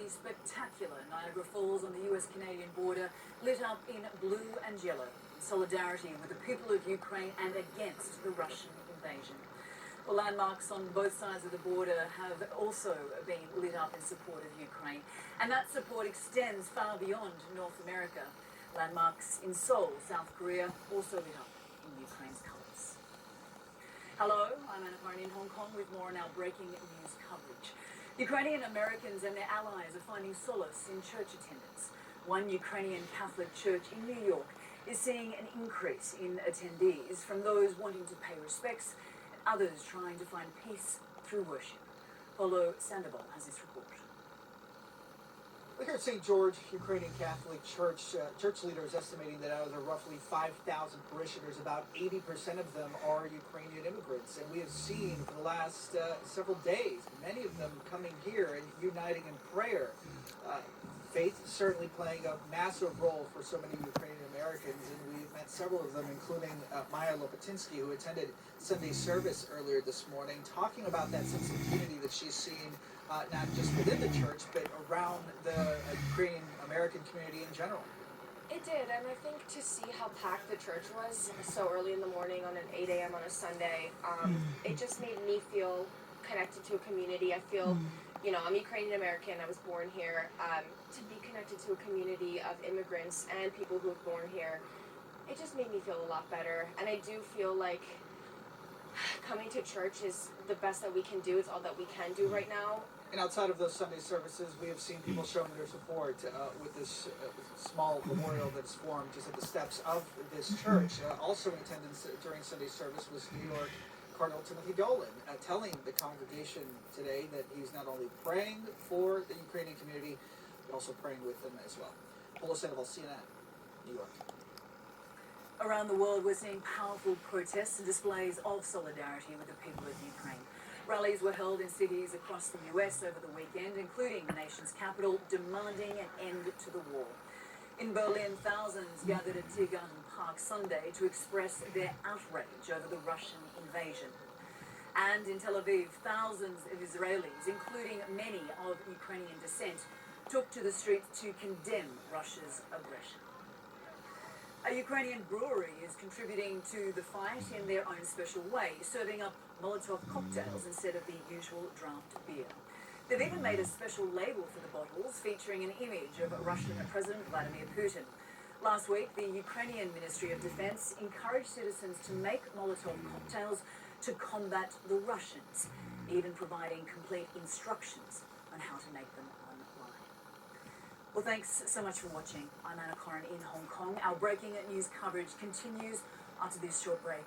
the spectacular Niagara Falls on the US-Canadian border, lit up in blue and yellow, in solidarity with the people of Ukraine and against the Russian invasion. Well, landmarks on both sides of the border have also been lit up in support of Ukraine, and that support extends far beyond North America. Landmarks in Seoul, South Korea, also lit up in Ukraine's colours. Hello, I'm Anna Karan in Hong Kong with more on our breaking news coverage. Ukrainian Americans and their allies are finding solace in church attendance. One Ukrainian Catholic church in New York is seeing an increase in attendees from those wanting to pay respects and others trying to find peace through worship. Polo Sandoval has this report. Here at St. George Ukrainian Catholic Church, church leaders estimating that out of the roughly 5,000 parishioners, about 80% of them are Ukrainian immigrants. And we have seen for the last several days, many of them coming here and uniting in prayer. Faith certainly playing a massive role for so many Ukrainian Americans, and we met several of them, including Maya Lopatinski, who attended Sunday service earlier this morning, talking about that sense of unity that she's seen not just within the church, but around the Ukrainian American community in general. It did, and I think to see how packed the church was so early in the morning on an 8 a.m. on a Sunday, it just made me feel connected to a community. I feel, I'm Ukrainian American, I was born here. To be connected to a community of immigrants and people who were born here, it just made me feel a lot better. And I do feel like coming to church is the best that we can do. It's all that we can do right now. And outside of those Sunday services, we have seen people showing their support with this small memorial that's formed just at the steps of this church. Also in attendance during Sunday service was New York Cardinal Timothy Dolan, telling the congregation today that he's not only praying for the Ukrainian community, but also praying with them as well. Polo Sandoval, CNN, New York. Around the world, we're seeing powerful protests and displays of solidarity with the people of Ukraine. Rallies were held in cities across the US over the weekend, including the nation's capital, demanding an end to the war. In Berlin, thousands gathered at Tiergarten Park Sunday to express their outrage over the Russian invasion. And in Tel Aviv, thousands of Israelis, including many of Ukrainian descent, took to the streets to condemn Russia's aggression. A Ukrainian brewery is contributing to the fight in their own special way, serving up Molotov cocktails instead of the usual draft beer. They've even made a special label for the bottles featuring an image of Russian President Vladimir Putin. Last week, the Ukrainian Ministry of Defense encouraged citizens to make Molotov cocktails to combat the Russians, even providing complete instructions on how to make them online. Well, thanks so much for watching. I'm Anna Karan in Hong Kong. Our breaking news coverage continues after this short break.